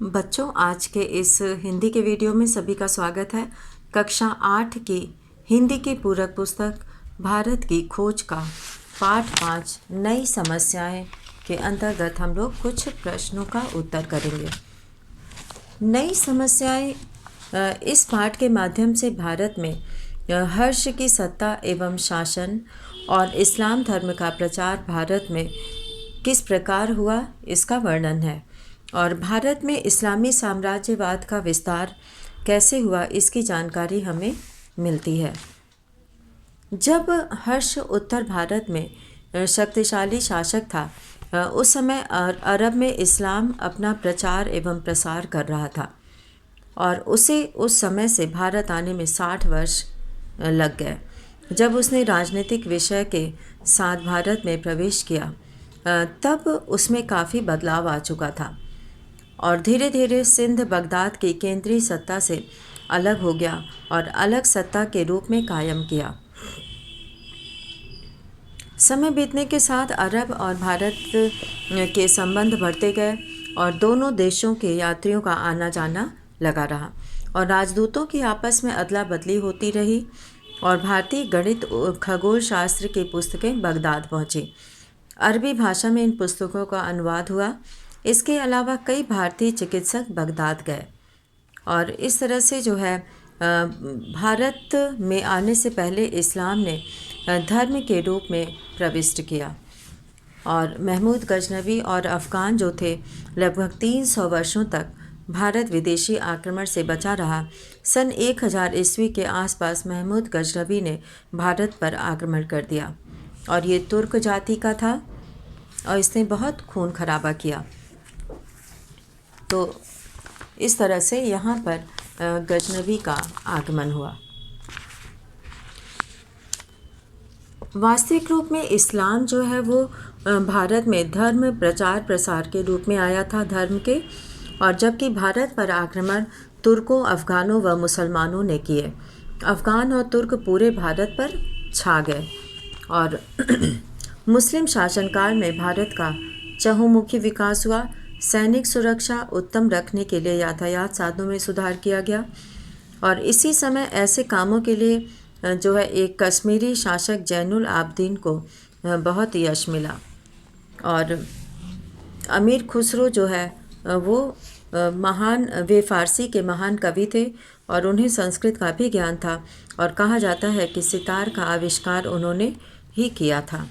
बच्चों, आज के इस हिंदी के वीडियो में सभी का स्वागत है। कक्षा 8 की हिंदी की पूरक पुस्तक भारत की खोज का पाठ 5 नई समस्याएं के अंतर्गत हम लोग कुछ प्रश्नों का उत्तर करेंगे। नई समस्याएं इस पाठ के माध्यम से भारत में हर्ष की सत्ता एवं शासन और इस्लाम धर्म का प्रचार भारत में किस प्रकार हुआ इसका वर्णन है, और भारत में इस्लामी साम्राज्यवाद का विस्तार कैसे हुआ इसकी जानकारी हमें मिलती है। जब हर्ष उत्तर भारत में शक्तिशाली शासक था, उस समय अरब में इस्लाम अपना प्रचार एवं प्रसार कर रहा था और उसे उस समय से भारत आने में 60 वर्ष लग गए। जब उसने राजनीतिक विषय के साथ भारत में प्रवेश किया, तब उसमें काफ़ी बदलाव आ चुका था और धीरे धीरे सिंध बगदाद की केंद्रीय सत्ता से अलग हो गया और अलग सत्ता के रूप में कायम किया। समय बीतने के साथ अरब और भारत के संबंध बढ़ते गए और दोनों देशों के यात्रियों का आना जाना लगा रहा और राजदूतों की आपस में अदला बदली होती रही और भारतीय गणित खगोल शास्त्र की पुस्तकें बगदाद पहुंची। अरबी भाषा में इन पुस्तकों का अनुवाद हुआ। इसके अलावा कई भारतीय चिकित्सक बगदाद गए और इस तरह से जो है भारत में आने से पहले इस्लाम ने धर्म के रूप में प्रविष्ट किया और महमूद गजनवी और अफ़गान जो थे, लगभग 300 वर्षों तक भारत विदेशी आक्रमण से बचा रहा। सन 1000 ईस्वी के आसपास महमूद गजनवी ने भारत पर आक्रमण कर दिया और ये तुर्क जाति का था और इसने बहुत खून खराबा किया। तो इस तरह से यहाँ पर गजनवी का आगमन हुआ। वास्तविक रूप में इस्लाम जो है वो भारत में धर्म प्रचार प्रसार के रूप में आया था धर्म के, और जबकि भारत पर आक्रमण तुर्कों, अफ़गानों व मुसलमानों ने किए। अफ़गान और तुर्क पूरे भारत पर छा गए और मुस्लिम शासनकाल में भारत का चहुमुखी विकास हुआ। सैनिक सुरक्षा उत्तम रखने के लिए यातायात साधनों में सुधार किया गया और इसी समय ऐसे कामों के लिए जो है एक कश्मीरी शासक जैनुल आबदीन को बहुत यश मिला और अमीर खुसरो जो है वो वे फ़ारसी के महान कवि थे और उन्हें संस्कृत का भी ज्ञान था और कहा जाता है कि सितार का आविष्कार उन्होंने ही किया था।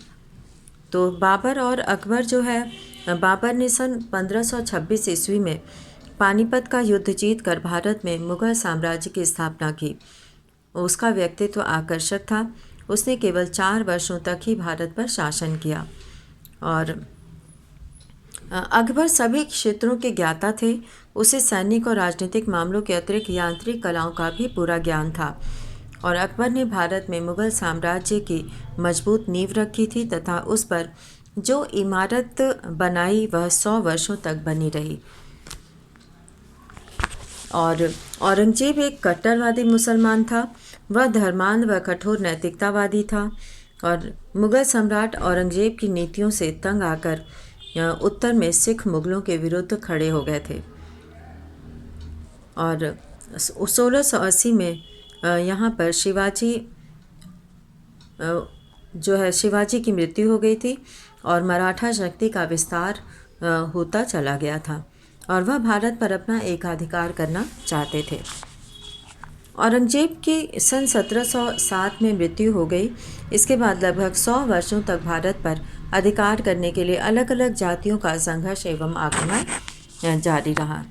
तो बाबर और अकबर जो है, बाबर ने सन 1526 ईस्वी में पानीपत का युद्ध जीतकर भारत में मुग़ल साम्राज्य की स्थापना की। उसका व्यक्तित्व आकर्षक था। उसने केवल 4 वर्षों तक ही भारत पर शासन किया और अकबर सभी क्षेत्रों के ज्ञाता थे। उसे सैनिक और राजनीतिक मामलों के अतिरिक्त यांत्रिक कलाओं का भी पूरा ज्ञान था और अकबर ने भारत में मुग़ल साम्राज्य की मजबूत नींव रखी थी तथा उस पर जो इमारत बनाई वह 100 वर्षों तक बनी रही। और औरंगजेब एक कट्टरवादी मुसलमान था। वह धर्मांध व कठोर नैतिकतावादी था और मुग़ल सम्राट औरंगजेब की नीतियों से तंग आकर उत्तर में सिख मुग़लों के विरुद्ध खड़े हो गए थे और 1680 में यहाँ पर शिवाजी की मृत्यु हो गई थी और मराठा शक्ति का विस्तार होता चला गया था और वह भारत पर अपना एकाधिकार करना चाहते थे। औरंगजेब की सन 1707 में मृत्यु हो गई। इसके बाद लगभग 100 वर्षों तक भारत पर अधिकार करने के लिए अलग अलग जातियों का संघर्ष एवं आक्रमण जारी रहा।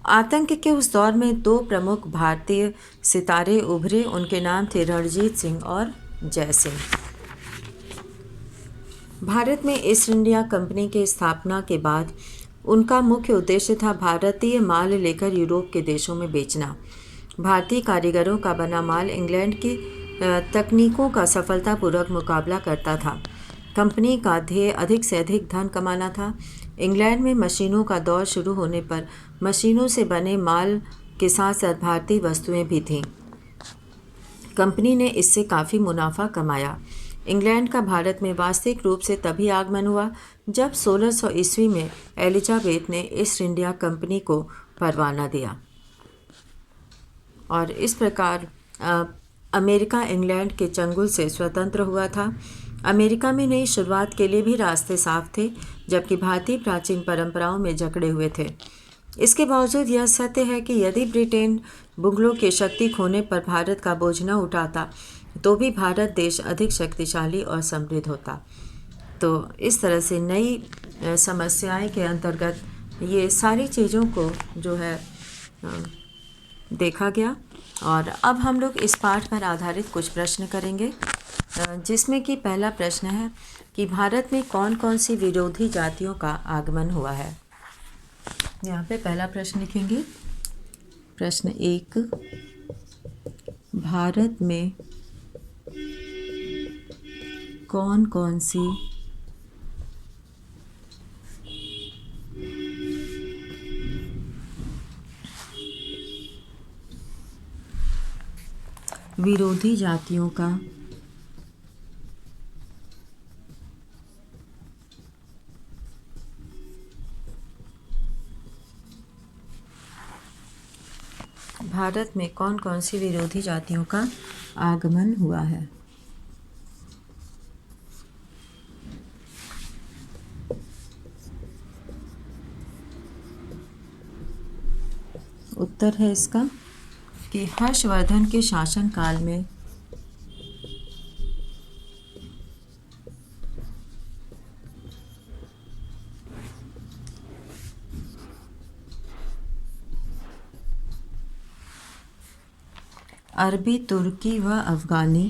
आतंक के उस दौर में 2 प्रमुख भारतीय सितारे उभरे। उनके नाम थे रणजीत सिंह और जय सिंह। भारत में ईस्ट इंडिया कंपनी की स्थापना के बाद उनका मुख्य उद्देश्य था भारतीय माल लेकर यूरोप के देशों में बेचना। भारतीय कारीगरों का बना माल इंग्लैंड की तकनीकों का सफलतापूर्वक मुकाबला करता था। कंपनी का ध्येय अधिक से अधिक धन कमाना था। इंग्लैंड में मशीनों का दौर शुरू होने पर मशीनों से बने माल के साथ साथ भारतीय वस्तुएं भी थीं। कंपनी ने इससे काफ़ी मुनाफा कमाया। इंग्लैंड का भारत में वास्तविक रूप से तभी आगमन हुआ जब 1600 ईस्वी में एलिजाबेथ ने ईस्ट इंडिया कंपनी को परवाना दिया और इस प्रकार अमेरिका इंग्लैंड के चंगुल से स्वतंत्र हुआ था। अमेरिका में नई शुरुआत के लिए भी रास्ते साफ थे, जबकि भारतीय प्राचीन परंपराओं में जकड़े हुए थे। इसके बावजूद यह सत्य है कि यदि ब्रिटेन मुगलों की शक्ति खोने पर भारत का बोझ न उठाता तो भी भारत देश अधिक शक्तिशाली और समृद्ध होता। तो इस तरह से नई समस्याएं के अंतर्गत ये सारी चीज़ों को जो है देखा गया। और अब हम लोग इस पाठ पर आधारित कुछ प्रश्न करेंगे, जिसमें कि पहला प्रश्न है कि भारत में कौन कौन सी विरोधी जातियों का आगमन हुआ है। यहाँ पे पहला प्रश्न लिखेंगे। प्रश्न 1, भारत में कौन कौन सी विरोधी जातियों का भारत में कौन कौन सी विरोधी जातियों का आगमन हुआ है। उत्तर है इसका कि हर्षवर्धन के शासनकाल में अरबी, तुर्की व अफ़गानी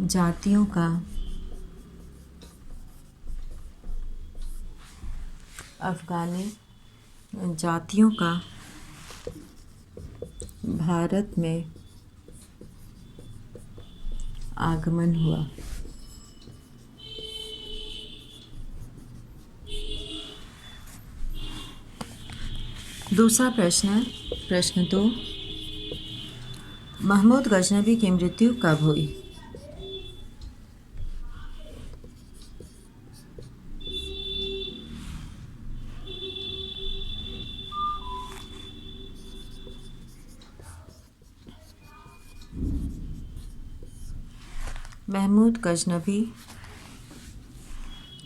जातियों का भारत में आगमन हुआ। दूसरा प्रश्न है, प्रश्न 2, महमूद गजनबी की मृत्यु कब हुई। महमूद गजनबी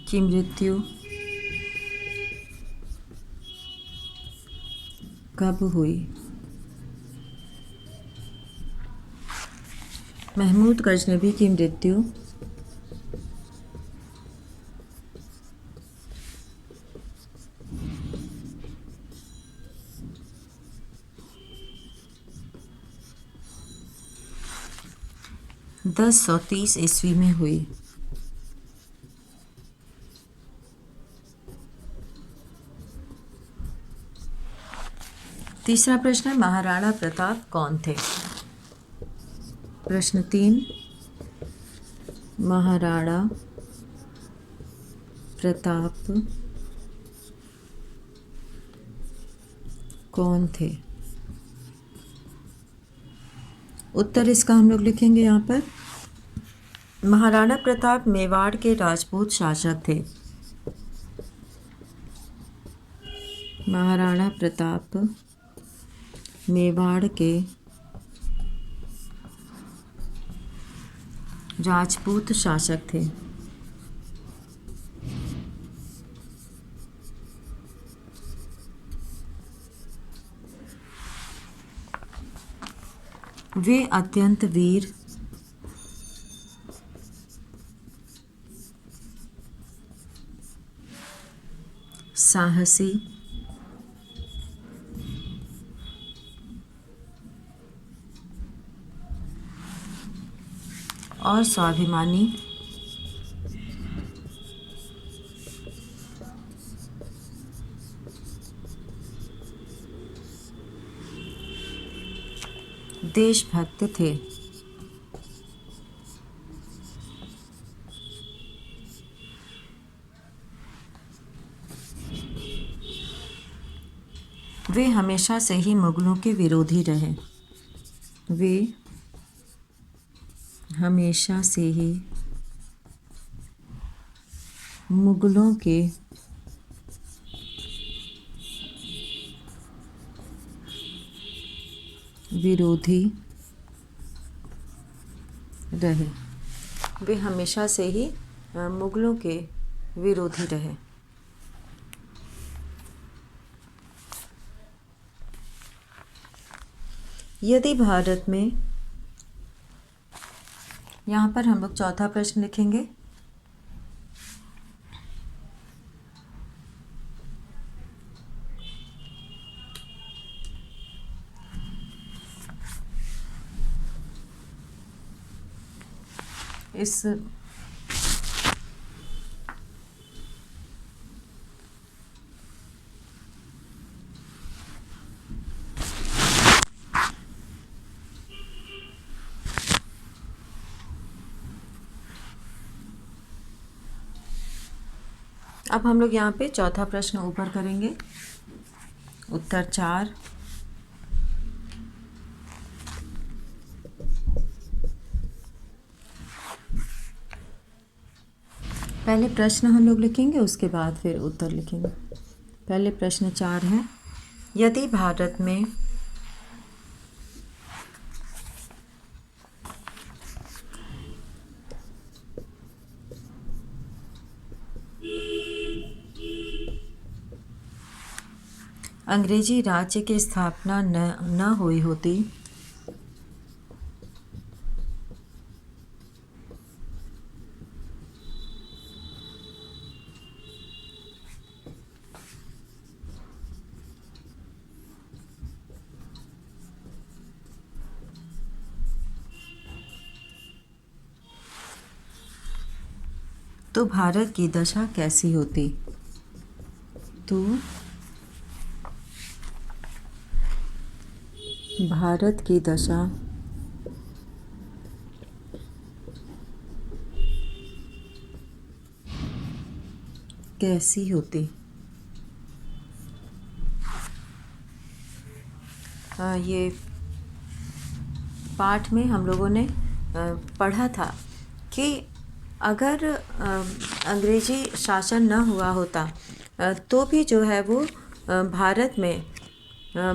की मृत्यु कब हुई। महमूद गजनबी की मृत्यु 1030 ईस्वी में हुई। तीसरा प्रश्न है, महाराणा प्रताप कौन थे। प्रश्न 3, महाराणा प्रताप कौन थे। उत्तर इसका हम लोग लिखेंगे यहाँ पर। महाराणा प्रताप मेवाड़ के राजपूत शासक थे। महाराणा प्रताप मेवाड़ के राजपूत शासक थे। वे अत्यंत वीर, साहसी और स्वाभिमानी देशभक्त थे। वे हमेशा से ही मुगलों के विरोधी रहे। वे हमेशा से ही मुगलों के विरोधी रहे। वे हमेशा से ही मुगलों के विरोधी रहे। यदि भारत में, यहाँ पर हम लोग चौथा प्रश्न लिखेंगे। इस अब हम लोग यहाँ पे चौथा प्रश्न ऊपर करेंगे। उत्तर 4। पहले प्रश्न हम लोग लिखेंगे, उसके बाद फिर उत्तर लिखेंगे। पहले प्रश्न 4 है, यदि भारत में अंग्रेजी राज्य की स्थापना न हुई होती तो भारत की दशा कैसी होती? तो भारत की दशा कैसी होती? ये पाठ में हम लोगों ने पढ़ा था कि अगर अंग्रेजी शासन न हुआ होता तो भी जो है वो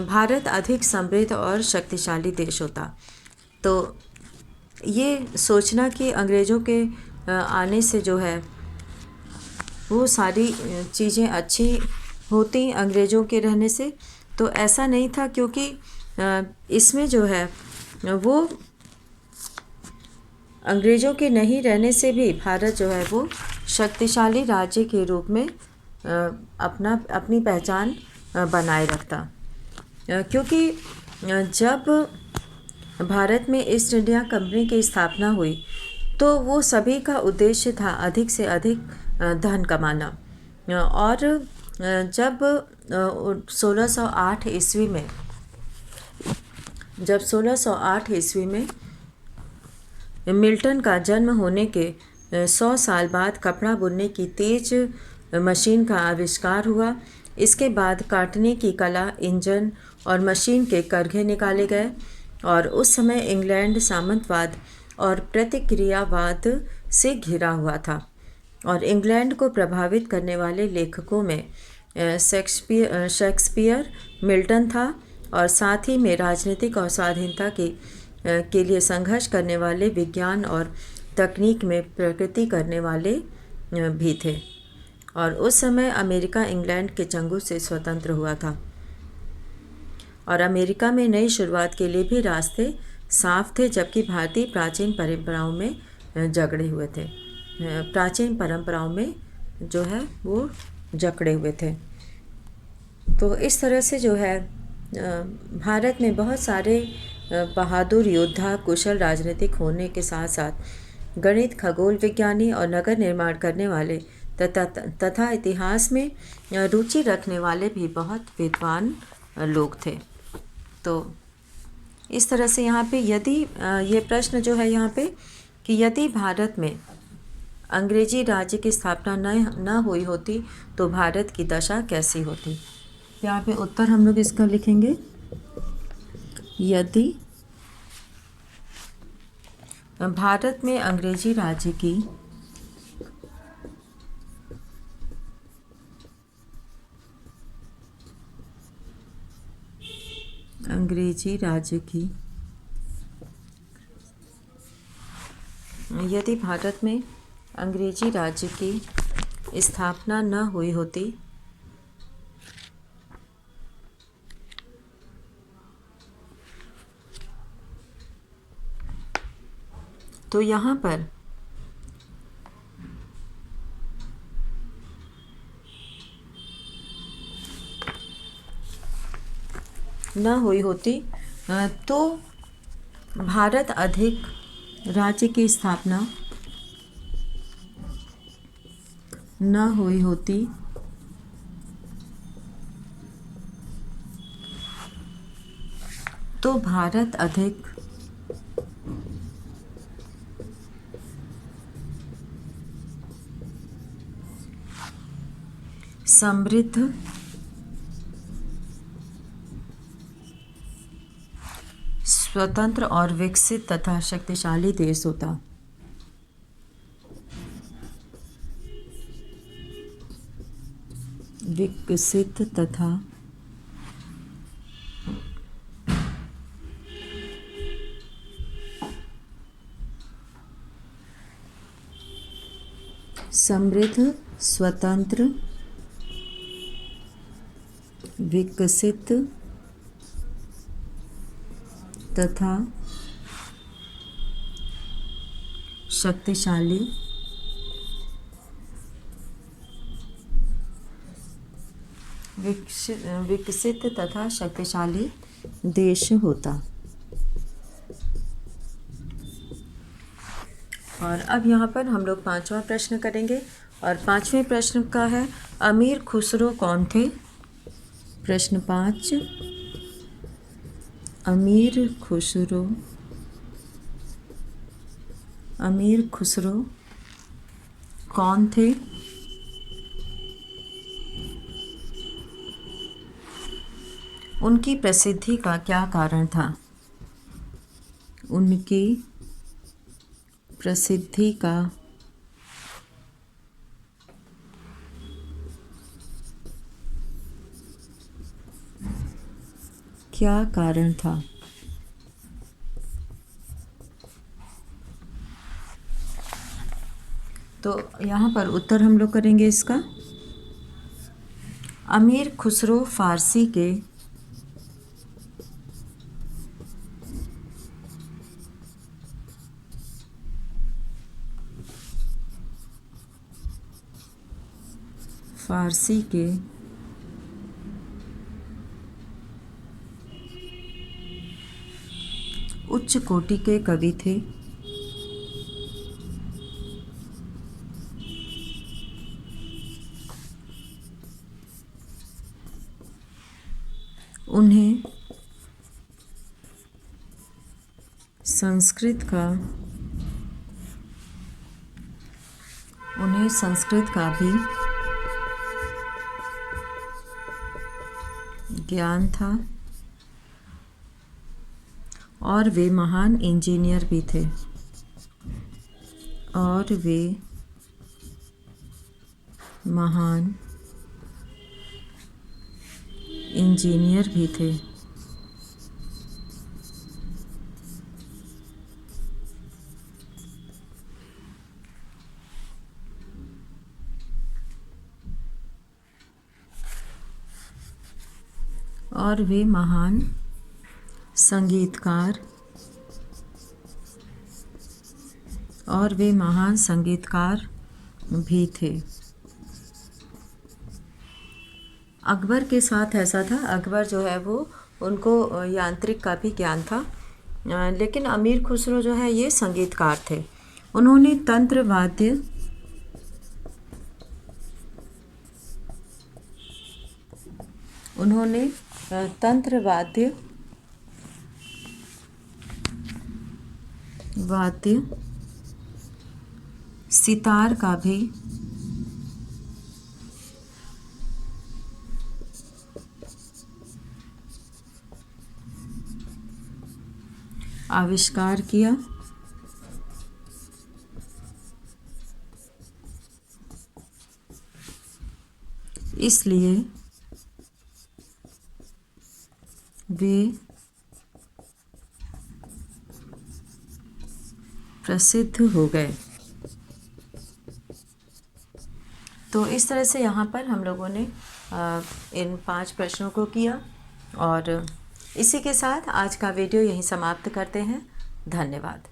भारत अधिक समृद्ध और शक्तिशाली देश होता। तो ये सोचना कि अंग्रेज़ों के आने से जो है वो सारी चीज़ें अच्छी होती अंग्रेज़ों के रहने से, तो ऐसा नहीं था, क्योंकि इसमें जो है वो अंग्रेज़ों के नहीं रहने से भी भारत जो है वो शक्तिशाली राज्य के रूप में अपनी पहचान बनाए रखता। क्योंकि जब भारत में ईस्ट इंडिया कंपनी की स्थापना हुई तो वो सभी का उद्देश्य था अधिक से अधिक धन कमाना। और जब 1608 ईस्वी में मिल्टन का जन्म होने के 100 साल बाद कपड़ा बुनने की तेज मशीन का आविष्कार हुआ। इसके बाद काटने की कला, इंजन और मशीन के करघे निकाले गए। और उस समय इंग्लैंड सामंतवाद और प्रतिक्रियावाद से घिरा हुआ था। और इंग्लैंड को प्रभावित करने वाले लेखकों में शेक्सपियर, मिल्टन था, और साथ ही में राजनीतिक और स्वाधीनता के लिए संघर्ष करने वाले, विज्ञान और तकनीक में प्रगति करने वाले भी थे। और उस समय अमेरिका इंग्लैंड के चंगुल से स्वतंत्र हुआ था। और अमेरिका में नई शुरुआत के लिए भी रास्ते साफ थे, जबकि भारतीय प्राचीन परंपराओं में जकड़े हुए थे। प्राचीन परंपराओं में जो है वो जकड़े हुए थे। तो इस तरह से जो है भारत में बहुत सारे बहादुर योद्धा, कुशल राजनीतिक होने के साथ साथ गणित, खगोल विज्ञानी और नगर निर्माण करने वाले तथा इतिहास में रुचि रखने वाले भी बहुत विद्वान लोग थे। तो इस तरह से यहाँ पे यदि ये प्रश्न जो है यहाँ पे कि यदि भारत में अंग्रेजी राज्य की स्थापना न हुई होती तो भारत की दशा कैसी होती। यहाँ पे उत्तर हम लोग इसका लिखेंगे, यदि भारत में अंग्रेजी राज्य की यदि भारत में अंग्रेजी राज्य की स्थापना न हुई होती तो यहाँ पर तो भारत अधिक राज्य की स्थापना न हुई होती, तो भारत अधिक समृद्ध स्वतंत्र और विकसित तथा शक्तिशाली देश होता। विकसित तथा समृद्ध स्वतंत्र विकसित तथा शक्तिशाली विकसित तथा शक्तिशाली देश होता। और अब यहाँ पर हम लोग 5वां प्रश्न करेंगे और 5वें प्रश्न का है, अमीर खुसरो कौन थे? प्रश्न 5, अमीर खुसरो कौन थे? उनकी प्रसिद्धि का क्या कारण था? उनकी प्रसिद्धि का क्या कारण था? तो यहाँ पर उत्तर हम लोग करेंगे इसका, अमीर खुसरो फारसी के उच्च कोटि के कवि थे। उन्हें संस्कृत का भी ज्ञान था और वे महान इंजीनियर भी थे। और वे महान संगीतकार भी थे। अकबर के साथ ऐसा था, अकबर जो है वो उनको यांत्रिक का भी ज्ञान था, लेकिन अमीर खुसरो जो है ये संगीतकार थे। उन्होंने तंत्र वाद्य सितार का भी आविष्कार किया। इसलिए वे प्रसिद्ध हो गए। तो इस तरह से यहाँ पर हम लोगों ने इन 5 प्रश्नों को किया और इसी के साथ आज का वीडियो यहीं समाप्त करते हैं। धन्यवाद।